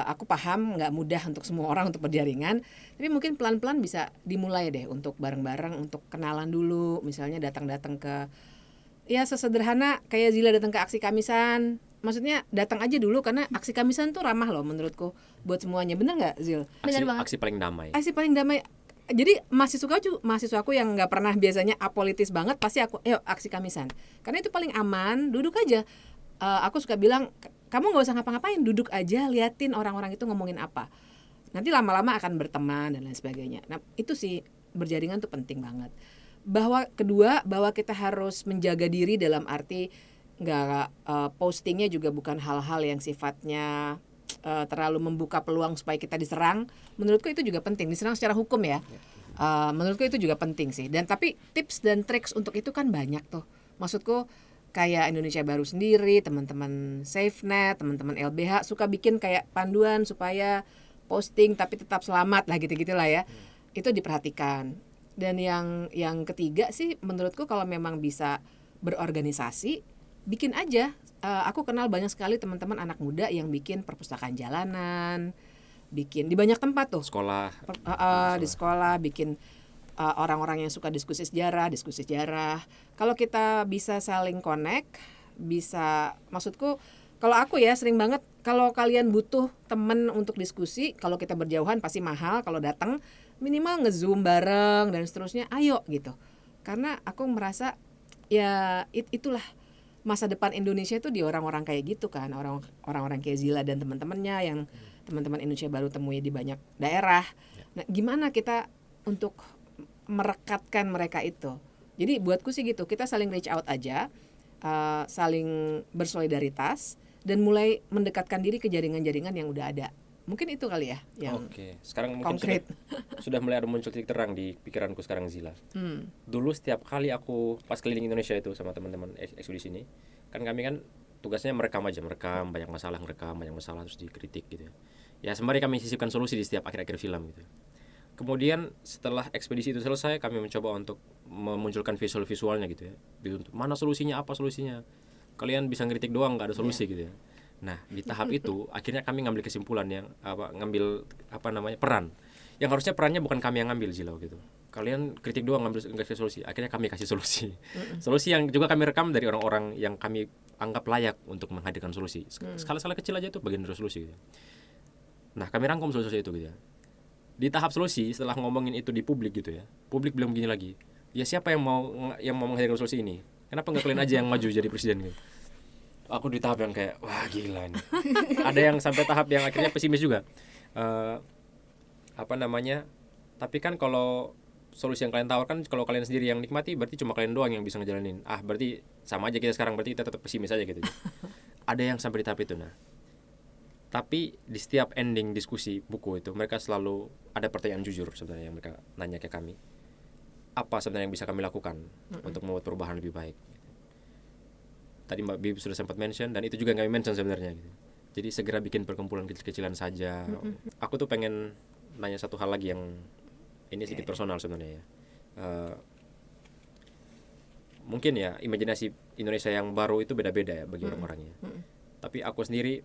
S2: Aku paham nggak mudah untuk semua orang untuk berjaringan, tapi mungkin pelan-pelan bisa dimulai deh untuk bareng-bareng, untuk kenalan dulu, misalnya datang-datang ke, ya sesederhana kayak Zila datang ke aksi Kamisan. Maksudnya datang aja dulu, karena aksi Kamisan tuh ramah loh menurutku buat semuanya. Bener nggak Zil?
S1: Bener banget.
S3: Aksi paling damai.
S2: Aksi paling damai. Jadi mahasiswaku yang nggak pernah biasanya apolitis banget, pasti aku aksi Kamisan, karena itu paling aman. Duduk aja. Aku suka bilang, kamu nggak usah ngapa-ngapain, duduk aja, liatin orang-orang itu ngomongin apa. Nanti lama-lama akan berteman dan lain sebagainya. Nah itu sih, berjaringan tuh penting banget. Kedua, bahwa kita harus menjaga diri dalam arti nggak postingnya juga bukan hal-hal yang sifatnya terlalu membuka peluang supaya kita diserang. Menurutku itu juga penting, diserang secara hukum ya. Menurutku itu juga penting sih. Dan tapi tips dan triks untuk itu kan banyak tuh. Maksudku kayak Indonesia Baru sendiri, teman-teman SafeNet, teman-teman LBH suka bikin kayak panduan supaya posting tapi tetap selamat lah, gitu-gitulah ya. Itu diperhatikan. Dan yang ketiga sih menurutku, kalau memang bisa berorganisasi, bikin aja. Aku kenal banyak sekali teman-teman anak muda yang bikin perpustakaan jalanan, bikin di banyak tempat tuh.
S3: Sekolah.
S2: Di sekolah bikin orang-orang yang suka diskusi sejarah. Kalau kita bisa saling connect, bisa, maksudku kalau aku ya sering banget, kalau kalian butuh temen untuk diskusi, kalau kita berjauhan pasti mahal, kalau datang minimal nge-zoom bareng dan seterusnya, ayo gitu. Karena aku merasa ya itulah masa depan Indonesia itu di orang-orang kayak gitu kan, orang-orang kayak Zila dan teman-temannya yang teman-teman Indonesia Baru temui di banyak daerah. Nah, gimana kita untuk merekatkan mereka itu? Jadi buatku sih gitu, kita saling reach out aja, saling bersolidaritas dan mulai mendekatkan diri ke jaringan-jaringan yang udah ada. Mungkin itu kali ya yang
S3: sekarang mungkin
S2: konkret.
S3: sudah mulai ada muncul titik terang di pikiranku sekarang, Zila. Dulu setiap kali aku pas keliling Indonesia itu sama teman-teman ekspedisi ini, kan kami kan tugasnya merekam banyak masalah terus dikritik gitu ya. Ya sembari kami sisipkan solusi di setiap akhir-akhir film gitu. kemudian setelah ekspedisi itu selesai, kami mencoba untuk memunculkan visual-visualnya gitu ya. Gitu, mana solusinya, apa solusinya? Kalian bisa ngeritik doang, nggak ada solusi gitu ya. Nah, di tahap itu akhirnya kami ngambil kesimpulan yang peran. Yang harusnya perannya bukan kami yang ngambil Zila gitu. Kalian kritik doang nggak kasih solusi. Akhirnya kami kasih solusi. Solusi yang juga kami rekam dari orang-orang yang kami anggap layak untuk menghadirkan solusi. Skala-skala kecil aja itu bagian dari solusi gitu. Nah, kami rangkum solusi itu gitu ya. Di tahap solusi setelah ngomongin itu di publik gitu ya. Publik bilang begini lagi. Ya siapa yang mau menghadirkan solusi ini? Kenapa nggak kalian aja yang maju jadi presiden gitu? Aku di tahap yang kayak wah gila nih. Ada yang sampai tahap yang akhirnya pesimis juga. Tapi kan kalau solusi yang kalian tawarkan, kalau kalian sendiri yang nikmati, berarti cuma kalian doang yang bisa ngejalanin. Berarti sama aja kita sekarang, berarti kita tetap pesimis aja gitu. Ada yang sampai di tahap itu. Nah, tapi di setiap ending diskusi buku itu, mereka selalu ada pertanyaan jujur sebenarnya yang mereka nanya ke kami. Apa sebenarnya yang bisa kami lakukan untuk membuat perubahan lebih baik? Tadi Mbak Bib sudah sempat mention, dan itu juga yang kami mention sebenarnya gitu. Jadi segera bikin perkumpulan kecil-kecilan saja. Aku tuh pengen nanya satu hal lagi yang ini sedikit personal sebenarnya ya. Mungkin ya imajinasi Indonesia yang baru itu beda-beda ya bagi orang-orangnya. Tapi aku sendiri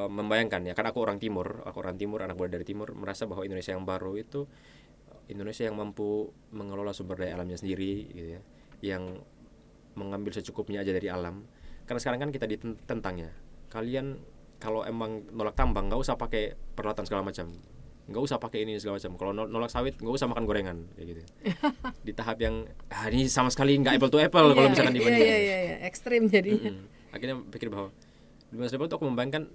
S3: membayangkan ya, kan aku orang timur, anak muda dari timur, merasa bahwa Indonesia yang baru itu Indonesia yang mampu mengelola sumber daya alamnya sendiri gitu ya, yang mengambil secukupnya aja dari alam. Karena sekarang kan kita ditentang ya, kalian kalau emang nolak tambang nggak usah pakai peralatan segala macam, nggak usah pakai ini segala macam. Kalau nolak sawit nggak usah makan gorengan kayak gitu. Di tahap yang ini sama sekali nggak apple to apple kalau misalkan dibandingkan.
S2: Iya, ekstrim jadinya.
S3: Akhirnya pikir bahwa di masa depan tuh aku membayangkan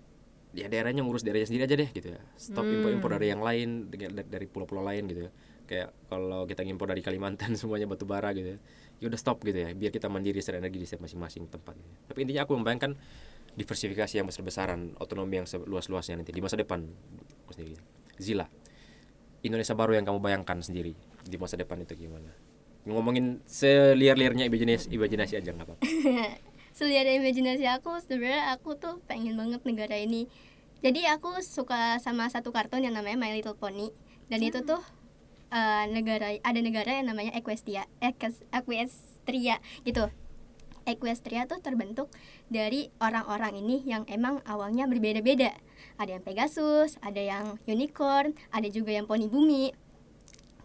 S3: ya daerahnya ngurus daerahnya sendiri aja deh gitu ya. Stop impor dari yang lain, dari pulau-pulau lain gitu ya. Kayak kalau kita ngimpor dari Kalimantan semuanya batu bara gitu ya. Ya udah stop gitu ya, biar kita mandiri secara energi di setiap masing-masing tempat gitu. Tapi intinya aku membayangkan diversifikasi yang besar-besaran, otonomi yang seluas-luasnya nanti di masa depan sendiri. Zila, Indonesia baru yang kamu bayangkan sendiri di masa depan itu gimana? Ngomongin seliar-liarnya imajinasi aja nggak apa-apa.
S1: Seliar imajinasi aku, sebenarnya aku tuh pengen banget negara ini. Jadi aku suka sama satu kartun yang namanya My Little Pony, dan itu tuh ada negara yang namanya Equestria gitu. Equestria tuh terbentuk dari orang-orang ini yang emang awalnya berbeda-beda. Ada yang Pegasus, ada yang unicorn, ada juga yang poni bumi.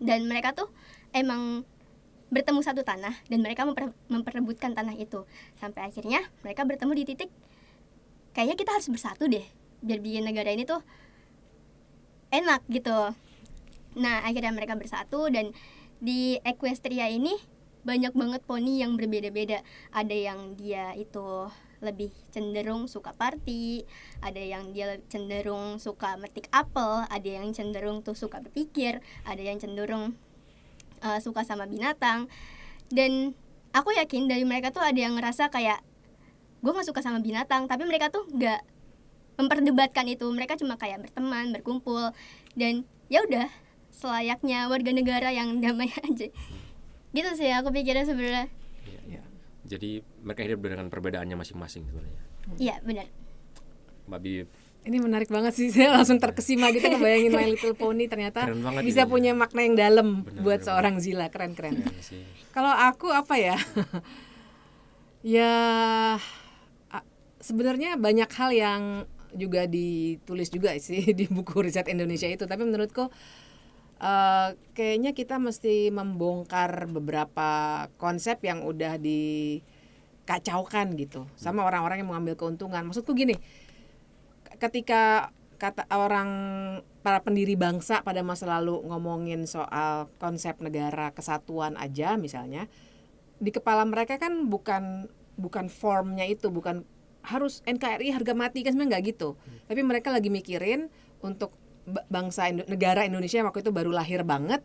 S1: Dan mereka tuh emang bertemu satu tanah, dan mereka memperebutkan tanah itu. Sampai akhirnya mereka bertemu di titik kayaknya kita harus bersatu deh biar bikin negara ini tuh enak gitu. Nah, akhirnya mereka bersatu, dan di Equestria ini banyak banget poni yang berbeda-beda. Ada yang dia itu lebih cenderung suka party, ada yang dia cenderung suka metik apel, ada yang cenderung tuh suka berpikir, ada yang cenderung suka sama binatang. Dan aku yakin dari mereka tuh ada yang ngerasa kayak gue gak suka sama binatang, tapi mereka tuh gak memperdebatkan itu. Mereka cuma kayak berteman, berkumpul, dan ya udah selayaknya warga negara yang damai aja. Gitu sih aku pikirnya sebenarnya.
S3: Ya. Jadi mereka hidup dengan perbedaannya masing-masing sebenarnya.
S1: Iya, benar.
S3: Mbak Bib,
S2: ini menarik banget sih, saya langsung terkesima gitu ngebayangin My Little Pony ternyata bisa
S3: ini.
S2: punya makna yang dalam buat
S3: Bener.
S2: seorang Zila. Keren.
S3: sih.
S2: Kalau aku apa ya? Ya sebenarnya banyak hal yang juga ditulis juga sih di buku riset Indonesia itu, tapi menurutku kayaknya kita mesti membongkar beberapa konsep yang udah dikacaukan gitu sama orang-orang yang mengambil keuntungan. Maksudku gini, ketika kata para pendiri bangsa pada masa lalu ngomongin soal konsep negara kesatuan aja misalnya, di kepala mereka kan bukan formnya itu, bukan harus NKRI harga mati, kan sebenarnya nggak gitu. Tapi mereka lagi mikirin untuk negara Indonesia waktu itu baru lahir banget,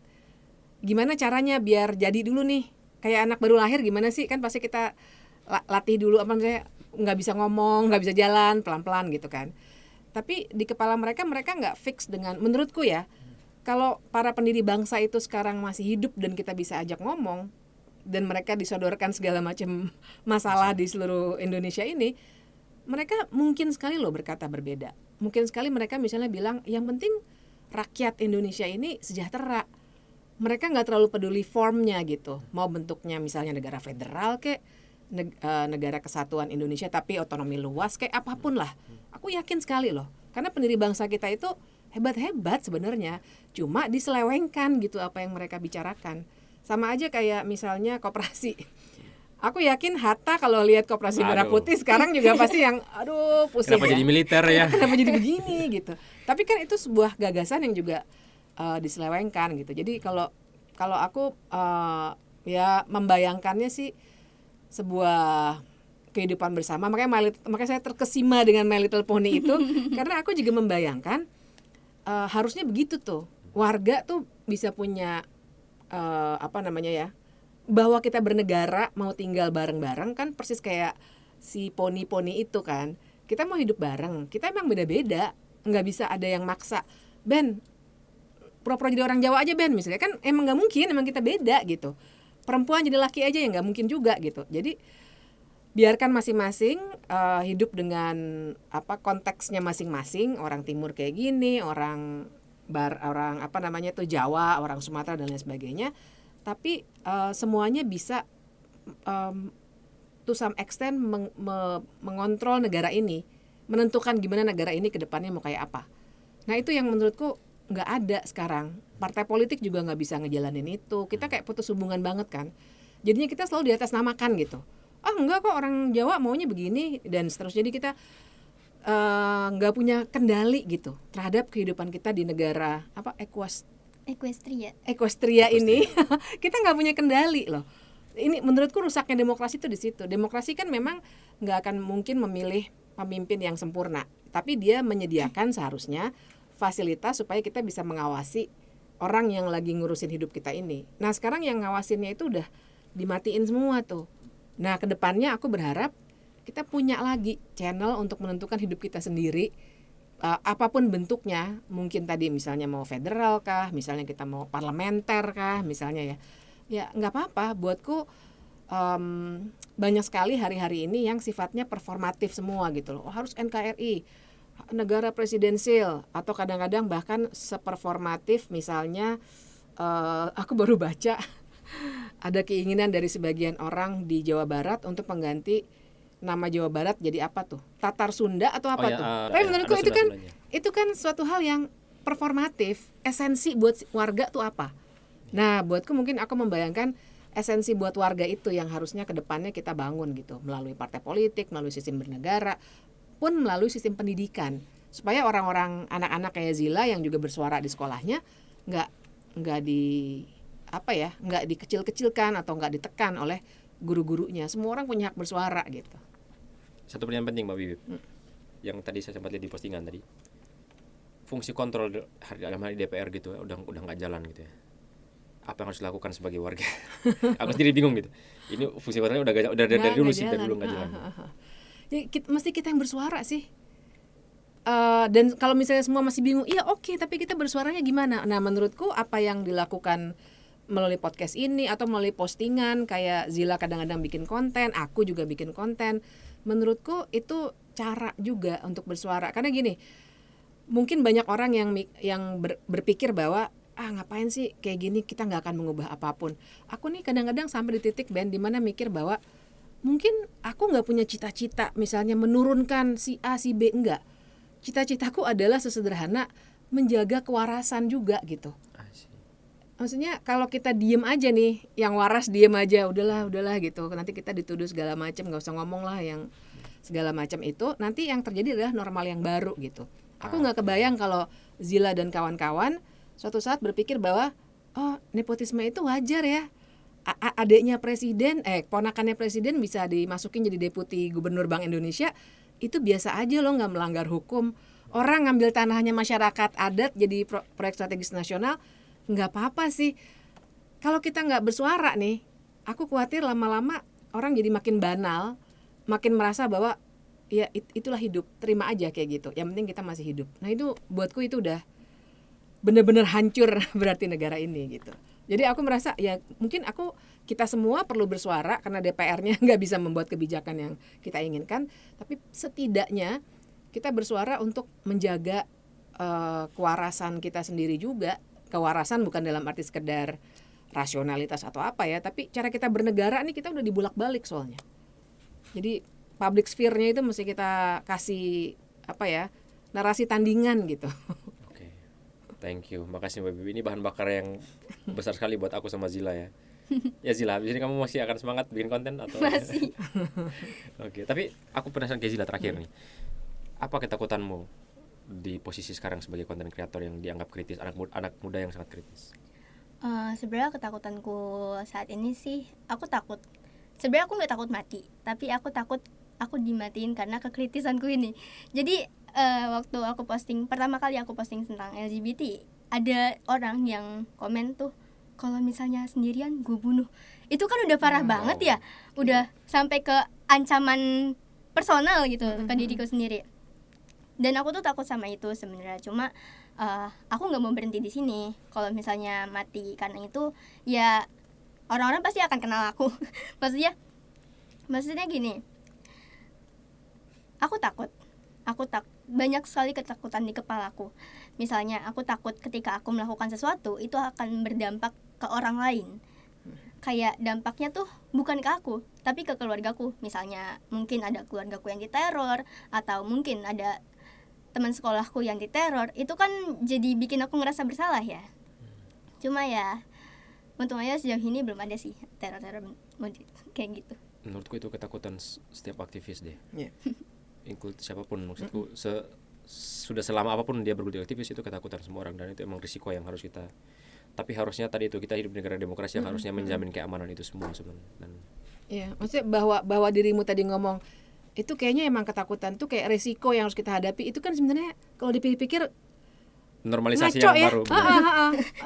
S2: gimana caranya biar jadi dulu nih kayak anak baru lahir. Gimana sih, kan pasti kita latih dulu misalnya nggak bisa ngomong, nggak bisa jalan, pelan-pelan gitu kan. Tapi di kepala mereka nggak fix dengan, menurutku ya, kalau para pendiri bangsa itu sekarang masih hidup dan kita bisa ajak ngomong dan mereka disodorkan segala macam masalah di seluruh Indonesia ini, mereka mungkin sekali loh berkata berbeda. Mungkin sekali mereka misalnya bilang yang penting rakyat Indonesia ini sejahtera. Mereka nggak terlalu peduli formnya gitu, mau bentuknya misalnya negara federal kayak negara kesatuan Indonesia tapi otonomi luas kayak apapun lah. Aku yakin sekali loh, karena pendiri bangsa kita itu hebat-hebat sebenarnya, cuma diselewengkan gitu apa yang mereka bicarakan. Sama aja kayak misalnya koperasi. Aku yakin Hatta kalau lihat koperasi merah putih sekarang juga pasti yang aduh pusing.
S3: Kenapa
S2: ya?
S3: jadi militer ya?
S2: Kenapa jadi begini gitu. Tapi kan itu sebuah gagasan yang juga diselewengkan gitu. Jadi kalau aku ya membayangkannya sih sebuah kehidupan bersama. Makanya saya terkesima dengan My Little Pony itu karena aku juga membayangkan harusnya begitu tuh. Warga tuh bisa punya apa namanya ya? Bahwa kita bernegara mau tinggal bareng-bareng kan persis kayak si poni-poni itu kan. Kita mau hidup bareng, kita emang beda-beda. Nggak bisa ada yang maksa, Ben, pura-pura jadi orang Jawa aja Ben misalnya. Kan emang nggak mungkin, emang kita beda gitu. Perempuan jadi laki aja ya nggak mungkin juga gitu. Jadi biarkan masing-masing hidup dengan konteksnya masing-masing. Orang Timur kayak gini, orang apa namanya tuh Jawa, orang Sumatera dan lain sebagainya. Tapi semuanya bisa to some extent mengontrol negara ini, menentukan gimana negara ini ke depannya mau kayak apa. Nah itu yang menurutku nggak ada sekarang. Partai politik juga nggak bisa ngejalanin itu. Kita kayak putus hubungan banget kan. Jadinya kita selalu di atas namakan gitu. Enggak kok orang Jawa maunya begini dan seterusnya. Jadi kita nggak punya kendali gitu terhadap kehidupan kita di negara Equestria ini. Kita nggak punya kendali loh. Ini menurutku rusaknya demokrasi itu di situ. Demokrasi kan memang nggak akan mungkin memilih pemimpin yang sempurna, tapi dia menyediakan seharusnya fasilitas supaya kita bisa mengawasi orang yang lagi ngurusin hidup kita ini. Nah sekarang yang ngawasinnya itu udah dimatiin semua tuh. Nah kedepannya aku berharap kita punya lagi channel untuk menentukan hidup kita sendiri. Apapun bentuknya, mungkin tadi misalnya mau federal kah, misalnya kita mau parlementer kah, misalnya ya nggak apa-apa. Buatku banyak sekali hari-hari ini yang sifatnya performatif semua gitu loh. Harus NKRI, negara presidensial, atau kadang-kadang bahkan seperformatif misalnya aku baru baca ada keinginan dari sebagian orang di Jawa Barat untuk mengganti nama Jawa Barat jadi apa tuh? Tatar Sunda atau apa tuh? Tapi menurutku itu kan suatu hal yang performatif. Esensi buat warga tuh apa? Nah, buatku mungkin aku membayangkan esensi buat warga itu yang harusnya ke depannya kita bangun gitu, melalui partai politik, melalui sistem bernegara, pun melalui sistem pendidikan. Supaya orang-orang anak-anak kayak Zila yang juga bersuara di sekolahnya nggak dikecil-kecilkan atau nggak ditekan oleh guru-gurunya. Semua orang punya hak bersuara gitu.
S3: Satu pertanyaan penting Mbak Bibip, yang tadi saya sempat lihat di postingan tadi, fungsi kontrol dalam hal DPR gitu udah nggak jalan gitu ya. Apa yang harus dilakukan sebagai warga? Aku sendiri bingung gitu. Ini fungsi kontrolnya udah dari dulu sih, dari dulu nggak jalan.
S2: Jadi mesti kita yang bersuara sih. Dan kalau misalnya semua masih bingung, iya oke, tapi kita bersuaranya gimana? Nah menurutku apa yang dilakukan melalui podcast ini atau melalui postingan kayak Zila kadang-kadang bikin konten, aku juga bikin konten. Menurutku itu cara juga untuk bersuara. Karena gini, mungkin banyak orang yang berpikir bahwa ngapain sih kayak gini, kita nggak akan mengubah apapun. Aku nih kadang-kadang sampai di titik di mana mikir bahwa mungkin aku nggak punya cita-cita misalnya menurunkan si A si B, enggak. Cita-citaku adalah sesederhana menjaga kewarasan juga gitu. Maksudnya kalau kita diem aja nih, yang waras diem aja, udahlah gitu. Nanti kita dituduh segala macam, nggak usah ngomong lah yang segala macam itu. Nanti yang terjadi adalah normal yang baru gitu. Aku nggak kebayang kalau Zila dan kawan-kawan suatu saat berpikir bahwa nepotisme itu wajar ya. Adiknya presiden, ponakannya presiden bisa dimasukin jadi deputi gubernur Bank Indonesia, itu biasa aja loh, nggak melanggar hukum. Orang ngambil tanahnya masyarakat adat jadi proyek strategis nasional, nggak apa-apa sih. Kalau kita nggak bersuara nih, aku khawatir lama-lama orang jadi makin banal, makin merasa bahwa ya itulah hidup, terima aja kayak gitu. Yang penting kita masih hidup. Nah itu buatku itu udah benar-benar hancur berarti negara ini gitu. Jadi aku merasa ya mungkin kita semua perlu bersuara karena DPR-nya nggak bisa membuat kebijakan yang kita inginkan. Tapi setidaknya kita bersuara untuk menjaga kewarasan kita sendiri juga. Kewarasan bukan dalam arti sekedar rasionalitas atau apa ya, tapi cara kita bernegara nih kita udah dibulak-balik soalnya. Jadi public sphere-nya itu mesti kita kasih apa ya, narasi tandingan gitu.
S3: Oke. Thank you. Makasih Mbak Bibi. Ini bahan bakar yang besar sekali buat aku sama Zila ya. Ya Zila, jadi kamu masih akan semangat bikin konten atau?
S1: Masih.
S3: Oke, tapi aku penasaran ke Zila terakhir nih. Apa ketakutanmu di posisi sekarang sebagai konten kreator yang dianggap kritis, anak muda yang sangat kritis?
S1: Sebenarnya ketakutanku saat ini sih, aku takut. Sebenarnya aku nggak takut mati, tapi aku takut aku dimatiin karena kekritisanku ini. Jadi waktu aku pertama kali aku posting tentang LGBT, ada orang yang komen tuh, kalau misalnya sendirian gue bunuh. Itu kan udah parah banget ya, udah sampai ke ancaman personal gitu ke diriku sendiri. Dan aku tuh takut sama itu sebenarnya. Cuma aku nggak mau berhenti di sini. Kalau misalnya mati karena itu, ya orang-orang pasti akan kenal aku. maksudnya gini, aku takut banyak sekali ketakutan di kepalaku. Misalnya aku takut ketika aku melakukan sesuatu itu akan berdampak ke orang lain. Kayak dampaknya tuh bukan ke aku, tapi ke keluargaku. Misalnya mungkin ada keluargaku yang diteror, atau mungkin ada teman sekolahku yang diteror. Itu kan jadi bikin aku ngerasa bersalah ya. Cuma ya untung aja sejauh ini belum ada sih teror-teror kayak gitu.
S3: Menurutku itu ketakutan setiap aktivis deh.
S2: Yeah.
S3: Include siapapun, maksudku sudah selama apapun dia bergelut aktivis, itu ketakutan semua orang, dan itu emang risiko yang harus kita, tapi harusnya tadi itu kita hidup di negara demokrasi yang harusnya menjamin keamanan itu semua sebenarnya. Dan
S2: Iya, maksudnya bahwa dirimu tadi ngomong itu kayaknya emang ketakutan tuh kayak resiko yang harus kita hadapi, itu kan sebenarnya kalau dipikir-pikir
S3: normalisasi
S2: ngaco
S3: yang
S2: ya.
S3: baru.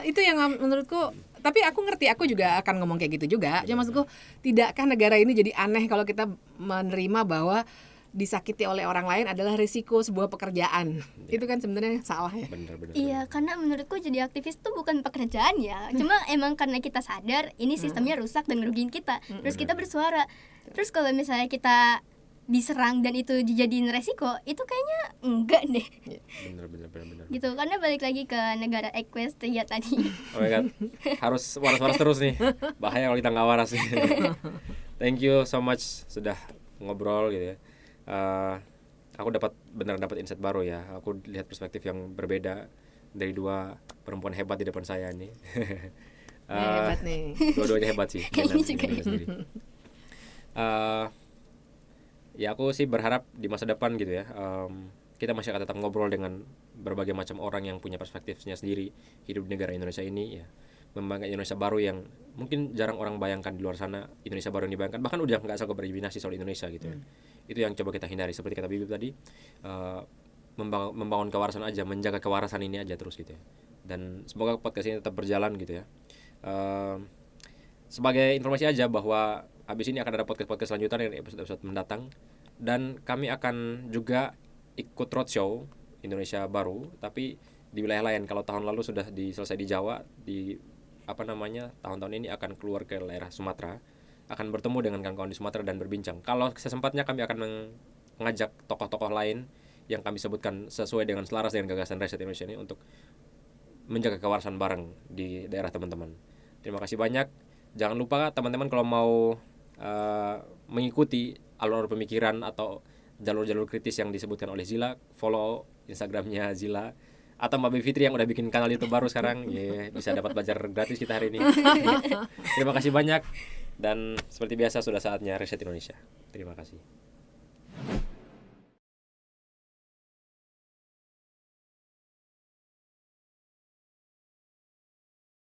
S2: Itu yang menurutku, tapi aku ngerti, aku juga akan ngomong kayak gitu juga. Cuma maksudku, tidakkah negara ini jadi aneh kalau kita menerima bahwa disakiti oleh orang lain adalah risiko sebuah pekerjaan? Itu kan sebenarnya salah ya.
S3: Bener.
S1: Iya, karena menurutku jadi aktivis tuh bukan pekerjaan ya. Cuma emang karena kita sadar ini sistemnya rusak dan ngerugiin kita. Terus kita bersuara. Terus kalau misalnya kita diserang dan itu dijadiin resiko, itu kayaknya enggak deh.
S3: Bener.
S1: Gitu, karena balik lagi ke negara Equestria tadi.
S3: Oh my god, harus waras-waras terus nih. Bahaya kalau kita nggak waras nih. Thank you so much sudah ngobrol gitu ya. Aku beneran dapat insight baru ya. Aku lihat perspektif yang berbeda dari dua perempuan hebat di depan saya nih.
S2: Hebat nih.
S3: Dua-duanya hebat sih.
S1: Kayaknya juga.
S3: sendiri. Ya aku sih berharap di masa depan gitu ya, kita masih akan tetap ngobrol dengan berbagai macam orang yang punya perspektifnya sendiri hidup di negara Indonesia ini ya, membangun Indonesia baru yang mungkin jarang orang bayangkan di luar sana. Indonesia baru yang dibayangkan bahkan udah nggak sanggup berimajinasi soal Indonesia gitu ya. Itu yang coba kita hindari, seperti kata Bibi tadi, membangun kewarasan aja, menjaga kewarasan ini aja terus gitu ya. Dan semoga podcast ini tetap berjalan gitu ya. Sebagai informasi aja bahwa habis ini akan ada podcast selanjutnya dari episode mendatang, dan kami akan juga ikut roadshow Indonesia baru tapi di wilayah lain. Kalau tahun lalu sudah selesai di Jawa, di tahun-tahun ini akan keluar ke daerah Sumatera, akan bertemu dengan kawan-kawan di Sumatera dan berbincang. Kalau kesempatnya kami akan mengajak tokoh-tokoh lain yang kami sebutkan sesuai dengan selaras dengan gagasan Reset Indonesia ini untuk menjaga kewarasan bareng di daerah teman-teman. Terima kasih banyak. Jangan lupa teman-teman kalau mau mengikuti alur pemikiran atau jalur-jalur kritis yang disebutkan oleh Zila, follow Instagramnya Zila atau Mbak Bivitri yang udah bikin kanal YouTube baru sekarang. Bisa dapat belajar gratis kita hari ini. Terima kasih banyak, dan seperti biasa sudah saatnya Reset Indonesia. Terima kasih.